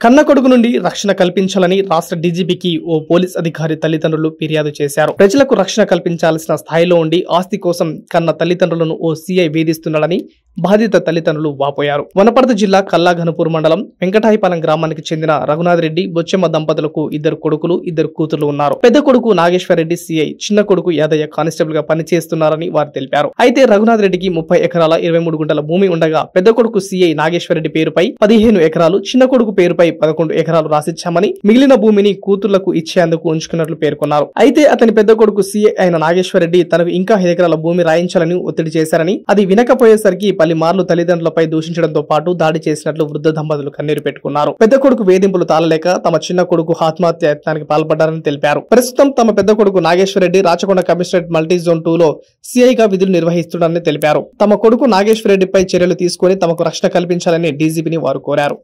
కన్న కొడుకు నుండి రక్షణ కల్పించాలని రాష్ట్ర డీజీపీకి ఓ పోలీస్ అధికారి తల్లిదండ్రులు ఫిర్యాదు చేశారు. ప్రజలకు రక్షణ కల్పించాల్సిన స్థాయిలో ఉండి ఆస్తి కోసం కన్న తల్లిదండ్రులను ఓ సీఐ వేధిస్తున్నాడని బాధిత తల్లిదండ్రులు వాపోయారు. వనపర్తి జిల్లా కల్లాఘనపూర్ మండలం వెంకటాయపాలెం గ్రామానికి చెందిన రఘునాథ్ రెడ్డి బొచ్చెమ్మ దంపతులకు 2 కొడుకులు 2 కూతుర్లు ఉన్నారు. పెద్ద కొడుకు నాగేశ్వర్ రెడ్డి సీఐ, చిన్న కొడుకు యాదయ్య కానిస్టేబుల్ గా పనిచేస్తున్నారని వారు తెలిపారు. అయితే రఘునాథ్ రెడ్డికి 30 ఎకరాల 23 గుంటల భూమి ఉండగా పెద్ద కొడుకు సీఐ నాగేశ్వర్ రెడ్డి పేరుపై 15 ఎకరాలు, చిన్న కొడుకు పేరుపై 11 ఎకరాలు రాసిచ్చామని, మిగిలిన భూమిని కూతుర్లకు ఇచ్చేందుకు ఉంచుకున్నట్లు పేర్కొన్నారు. అయితే అతని పెద్ద కొడుకు సీఐ అయిన నాగేశ్వర్ రెడ్డి తనకు ఇంకా 5 ఎకరాల భూమి రాయించాలని ఒత్తిడి చేశారని, అది వినకపోయేసరికి పలుమార్లు తల్లిదండ్రులపై దూషించడంతో పాటు దాడి చేసినట్లు వృద్ధ దంపతులు కన్నీరు పెట్టుకున్నారు. పెద్ద కొడుకు వేధింపులు తాళలేక తమ చిన్న కొడుకు ఆత్మహత్య యత్నానికి పాల్పడ్డారని తెలిపారు. ప్రస్తుతం తమ పెద్ద కొడుకు Nageshwar Reddy Rachakonda commissionerate multi zone 2లో సీఐగా విధులు నిర్వహిస్తున్నారని తెలిపారు. తమ కొడుకు నాగేశ్వర్ రెడ్డిపై చర్యలు తీసుకుని తమకు రక్షణ కల్పించాలని డీజీపీని వారు కోరారు.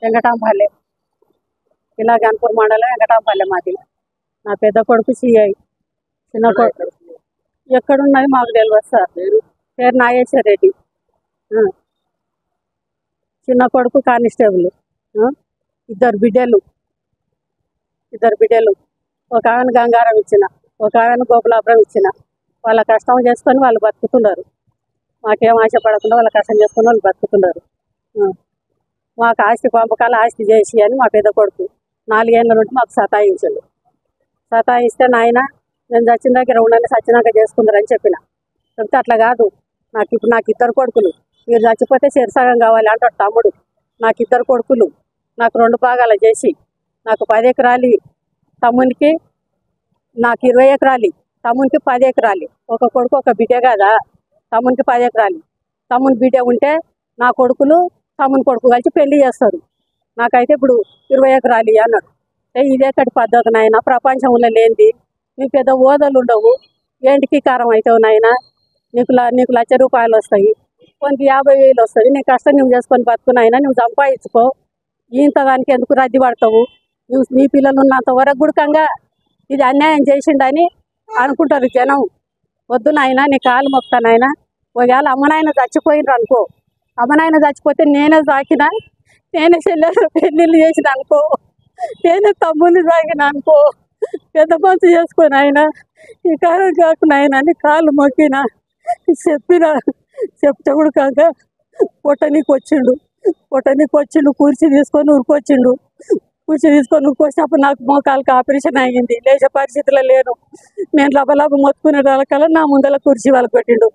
వెంకటాంపల్లె ఇలా గన్పూర్ మండలం వెంకటాంపల్లె మాది. నా పెద్ద కొడుకు సిఐ, చిన్న కొడుకు ఎక్కడున్నది మాకు తెలియదు సార్. పేరు నాగేశ్వర్ రెడ్డి. చిన్న కొడుకు కానిస్టేబుల్. 2 బిడ్డలు. ఒక ఆమెను గంగారం ఇచ్చిన, ఒక ఆమెను గోపులాపురం ఇచ్చిన. వాళ్ళ కష్టం చేసుకొని వాళ్ళు బతుకుతున్నారు. మాకేం ఆశపడకుండా వాళ్ళ కష్టం చేసుకొని వాళ్ళు బతుకుతున్నారు. మాకు ఆస్తి పంపకాలు ఆస్తి చేసి అని మా పెద్ద కొడుకు 4 ఏళ్ళ నుండి మాకు సతాయించాడు. సతాయిస్తే నాయన నేను చచ్చిన దగ్గర ఉండండి, చచ్చినాక చేసుకుందరని చెప్పిన. చెప్తే అట్లా కాదు, నాకు 2 కొడుకులు, మీరు చచ్చిపోతే సగం కావాలి అంటాడు తమ్ముడు. నాకు 2 కొడుకులు, నాకు 2 భాగాలు చేసి నాకు 10 ఎకరాలు, తమ్మునికి నాకు 20 ఎకరాలు, తమ్మునికి 10 ఎకరాలు. ఒక కొడుకు ఒక బిడ్డ కదా, తమ్మునికి 10 ఎకరాలు. తమ్ముని బిడ్డ ఉంటే నా కొడుకులు తమ్ముని కొడుకు కలిసి పెళ్లి చేస్తారు. నాకైతే ఇప్పుడు 20 ఎకరాలు అన్నాడు. ఇదేకటి పద్ధతి నాయన, ప్రపంచంలో లేనిది. నీకు పెద్ద ఓదలు ఉండవు, ఏంటికి కారం అవుతావు నాయన. నీకు ₹1,00,000 వస్తాయి, కొంత 50,000 వస్తుంది. నీ కష్టం నువ్వు చేసుకొని బతుకున్నాయినా, నువ్వు సంపాదించుకో. ఇంతదానికి ఎందుకు రద్దీ పడతావు? నువ్వు నీ పిల్లలు ఉన్నంత వరకు గుడకంగా ఇది అన్యాయం చేసిండని అనుకుంటారు జనం. వద్దు నాయన, నీ కాలు మొక్తానాయన. ఒకవేళ అమ్మనాయన చచ్చిపోయినరు అనుకో, అమ్మనాయన చచ్చిపోతే నేనే సాకినా, నేనే చెల్లెలు పెళ్ళిళ్ళు చేసిన అనుకో, నేనే తమ్ముని సాగిన అనుకో, పెద్ద పనులు చేసుకొని ఆయన ఈ కాలం కాకుండా ఆయన అని కాళ్ళు మొక్కిన చెప్తే కూడా కాక పొట్టనీకి వచ్చిండు. కుర్చీ తీసుకొని ఉరికొచ్చినప్పుడు నాకు మోకాళ్ళకి ఆపరేషన్ అయ్యింది. లేచే పరిస్థితిలో లేను. నేను లబలబ మొత్తుకునే వాళ్ళకల్లా నా ముందర కుర్చీ వాళ్ళకి పెట్టిండు.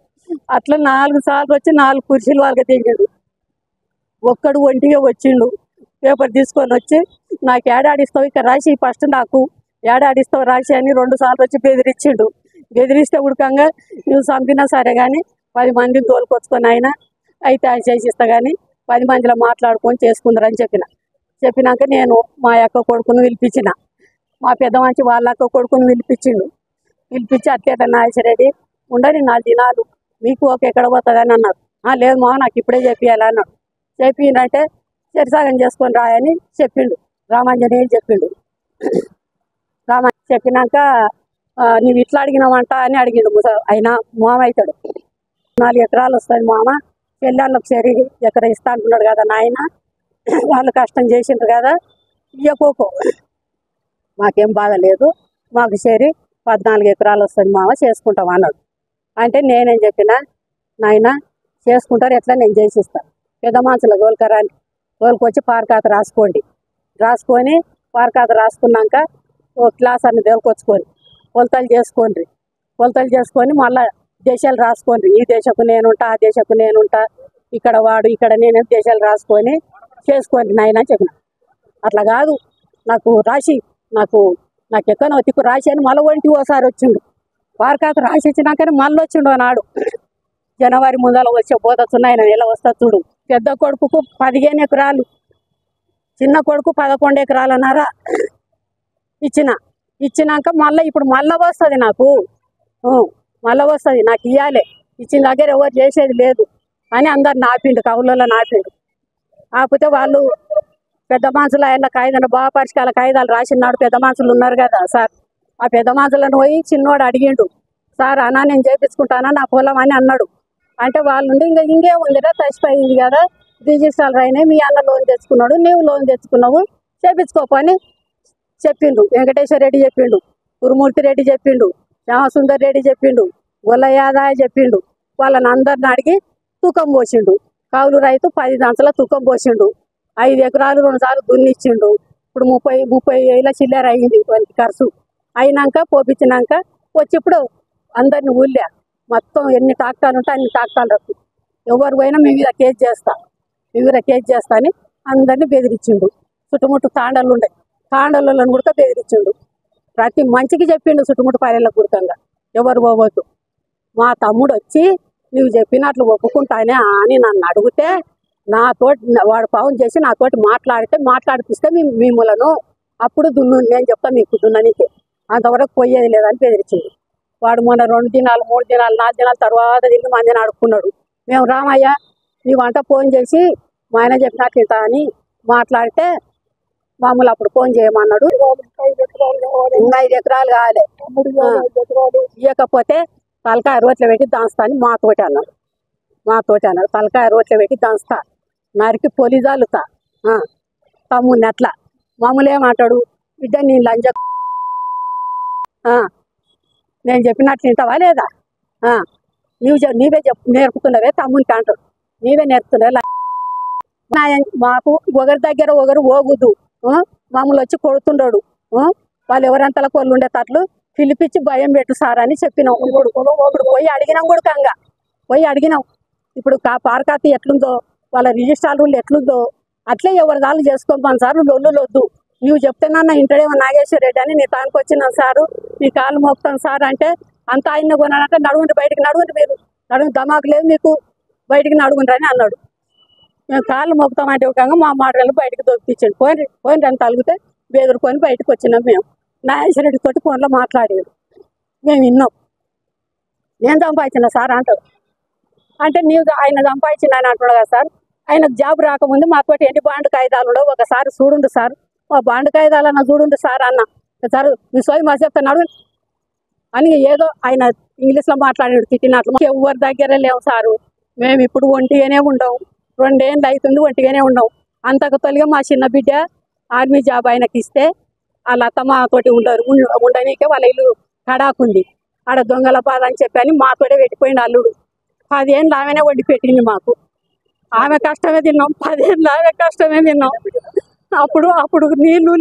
అట్లా 4 సార్లు వచ్చి 4 కుర్చీలు వాళ్ళకి దిగిండు. ఒక్కడు ఒంటిగా వచ్చిండు. పేపర్ తీసుకొని వచ్చి నాకు ఏడాడిస్తావు ఇక్కడ రాసి, ఫస్ట్ నాకు ఏడాడిస్తావు రాసి అని 2 సార్లు వచ్చి బెదిరించిండు. బెదిరిస్తే ఉడకంగా నువ్వు చంపినా సరే కానీ 10 మందిని తోలుకొచ్చుకొని ఆయన అయితే ఆయన చేసిస్తా కానీ 10 మందిలో మాట్లాడుకొని చేసుకుందరని చెప్పినాక నేను మా అక్క కొడుకును పిలిపించిన. మా పెద్ద మంచి వాళ్ళ అక్క కొడుకును పిలిపించి అట్లా నాగేశ్వర రెడ్డి ఉండని 4 దినాలు మీకు ఎక్కడ పోతుందని అన్నారు. లేదు మా నాకు ఇప్పుడే చెప్పియాలి అన్నాడు. చెప్పిందంటే సరిసాగం చేసుకొని రాయని చెప్పిండు. రామాంజనేయులు చెప్పిండు. చెప్పినాక నువ్వు ఇట్లా అడిగినావంట అని అడిగిండు. అయినా మామ అవుతాడు. 4 ఎకరాలు వస్తుంది మామ, పెళ్ళాళ్ళకి సరి ఎకరా ఇస్తా అంటున్నాడు కదా నాయన, వాళ్ళు కష్టం చేసిండ్రు కదా, ఇయ్యకోకో మాకేం బాధ లేదు, మాకు సరి 14 ఎకరాలు వస్తుంది మామ, చేసుకుంటాం అన్నాడు. అంటే నేనేం చెప్పినా, నాయన చేసుకుంటారు ఎట్లా నేను చేసిస్తాను, పెద్ద మనుషుల తోలుకొచ్చి పార్కాత రాసుకొని పార్కాత రాసుకున్నాక ఓ క్లాస్ అన్ని తోలుకొచ్చుకొని కొలతలు చేసుకొని మళ్ళీ దేశాలు రాసుకోండి. ఈ దేశకు నేనుంటా, ఆ దేశకు నేనుంటా, ఇక్కడ వాడు ఇక్కడ నేను దేశాలు రాసుకొని చేసుకోండి నాయన చెప్పిన. అట్లా కాదు, నాకు రాసి నాకు ఎక్కడో తిక్కు రాసి అని మళ్ళీ ఓసారి వచ్చిండు. పార్కాత రాసి ఇచ్చినాకనే మళ్ళీ వచ్చిండు నాడు. జనవరి ముందర వచ్చే పోతున్నాయి, ఆయన ఎలా వస్తా చూడు. పెద్ద కొడుకుకు 15 ఎకరాలు, చిన్న కొడుకు 11 ఎకరాలన్నర ఇచ్చినాక ఇప్పుడు మళ్ళీ వస్తుంది నాకు, నాకు ఇవ్వాలి. ఇచ్చిన దగ్గర ఎవరు చేసేది లేదు అని అందరు నాపిండు, కవులలో నాపిండు. కాకపోతే వాళ్ళు పెద్ద మనుషులు ఆయన కాయిదాలు బాగా పరిష్కాల కాయిదాలు రాసినాడు. పెద్ద మనుషులు ఉన్నారు కదా సార్, ఆ పెద్ద మనుషులను పోయి చిన్నోడు అడిగిండు. సార్ అన్నా నేను చేయించుకుంటానా నా పొలం అని అన్నాడు. అంటే వాళ్ళు ఇంకేముందిరా తచ్చిపోయింది కదా, రిజిస్ట్రాలు అయినాయి, మీ అన్న లోన్ తెచ్చుకున్నాడు, నీవు లోన్ తెచ్చుకున్నావు, చేపించుకోపని చెప్పిండు. వెంకటేశ్వర రెడ్డి చెప్పిండు, గురుమూర్తి రెడ్డి చెప్పిండు, శ్యామసుందర్ రెడ్డి చెప్పిండు, గొల్ల యాదాయ చెప్పిండు. వాళ్ళని అందరిని అడిగి తూకం పోసిండు. కౌలు రైతు 10 సంవత్సరాల తూకం పోసిండు. 5 ఎకరాలు 2 సార్లు దున్నిచ్చిండు. ఇప్పుడు 30,000 చిల్లర అయింది వానికి ఖర్చు. అయినాక పోపించినాక వచ్చి ఇప్పుడు అందరిని ఊళ్ళే మొత్తం ఎన్ని ట్రాక్టర్లు ఉంటే అన్ని ట్రాక్టర్లకు ఎవరు పోయినా మీ మీద కేసు చేస్తా, మీ మీద కేసు చేస్తా అని అందరినీ బెదిరించిండు. చుట్టుముట్టు తాండలు ఉండే తాండలను కూడా బెదిరించిండు. ప్రతి మంచికి చెప్పిండు చుట్టుముట్టు పల్లెలకు గుర్తంగా ఎవరు పోవద్దు. మా తమ్ముడు వచ్చి నువ్వు చెప్పినట్లు ఒప్పుకుంటానే అని నన్ను అడిగితే నాతోటి వాడు ఫోన్ చేసి నాతోటి మాట్లాడిపిస్తే మిమ్మలను అప్పుడు దున్ను నేను చెప్తాను మీకు దున్ననికి, అంతవరకు పోయేది లేదని బెదిరించిండు. వాడు మొన్న 2 దినాలు 3 దినాలు 4 దినాల తర్వాత తిరిగి మందిని అడుక్కున్నాడు. మేము రామయ్య నీ వంట ఫోన్ చేసి మా ఆయన చెప్పినట్లు ఇంత అని మాట్లాడితే మామూలు అప్పుడు ఫోన్ చేయమన్నాడు. 5 ఎకరాలు కావాలి, ఇవ్వకపోతే తలకాయ రోట్ల పెట్టి దాంస్తాను మాతోటి అన్నాడు. తలకాయ రోట్ల పెట్టి దాంస్తా, నరికి పొలి జాలుతా తమ్ముడిని అట్లా. మామూలు ఏమంటాడు, బిడ్డ నీ లంజ నేను చెప్పినట్లు వింటావా లేదా, నీవే నేర్పుతున్నవే తమ్మునికి అంటాడు. నీవే నేర్పుతున్నావే. మాకు ఒకరి దగ్గర ఒకరు పోగుద్దు, మామూలు వచ్చి కొడుతుండడు. వాళ్ళు ఎవరంతలకు వాళ్ళు ఉండేటట్లు పిలిపించి భయం పెట్టు సార్ అని చెప్పినాం. ఇప్పుడు పోయి అడిగినాం కూడా అడిగినాం. ఇప్పుడు పారకాతి ఎట్లుందో వాళ్ళ రిజిస్ట్రార్ రూల్ ఎట్లుందో అట్లే ఎవరి దాళ్ళు చేసుకోమని సార్, లొల్లులు వద్దు. నువ్వు చెప్తున్నాన్న ఇంటడేమో నాగేశ్వర రెడ్డి అని నీ తానికి వచ్చినాను సారు, నీ కాళ్ళు మోపుతాను సార్ అంటే అంత ఆయన కొనాలంటే నడుగుండి బయటికి నడుగుండి, మీరు నడుగు దమాకు లేదు మీకు, బయటికి నడుగుండ్రు అని అన్నాడు. మేము కాళ్ళు మోపుతామంటే ఒక మా మాటలు బయటకు దొరికించండి. పోయిన అని తలిగితే బెదురుకొని బయటకు వచ్చినాం. మేము నాగేశ్వర రెడ్డి తోటి ఫోన్లో మాట్లాడేది మేము విన్నాం. నేను సంపాదించిన సార్ అంటాడు. అంటే నీవు ఆయన సంపాదించిన ఆయన అంటున్నాడు కదా సార్, ఆయనకు జాబ్ రాకముందు మాతోటి ఎన్ని బాండ్ కాగితాలు ఉండవు, ఒకసారి చూడుండు సార్, మా బాండ్ కాగితాలన్నా చూడుండు సార్ అన్న. సార్ మీ సోయి మా చెప్తున్నాడు అని ఏదో ఆయన ఇంగ్లీష్లో మాట్లాడాడు తిట్టినట్లు. ఎవరి దగ్గర లేవు సారు, మేము ఇప్పుడు ఒంటిగానే ఉండవు, 2 ఏళ్ళు అవుతుంది ఒంటిగానే ఉండవు. అంతకు తొలిగా మా చిన్న బిడ్డ ఆర్మీ జాబ్ ఆయనకి ఇస్తే వాళ్ళ అత్తమ్మతోటి ఉండనీకే వాళ్ళ ఇల్లు కడాకుంది, ఆడ దొంగల బాధ అని చెప్పని మాతోటే పెట్టిపోయింది అల్లుడు. 10 ఏళ్ళు ఆమెనే వండి పెట్టింది మాకు. ఆమె కష్టమే తిన్నాం, 10 ఏళ్ళు ఆమె కష్టమే తిన్నాం. అప్పుడు నీళ్ళు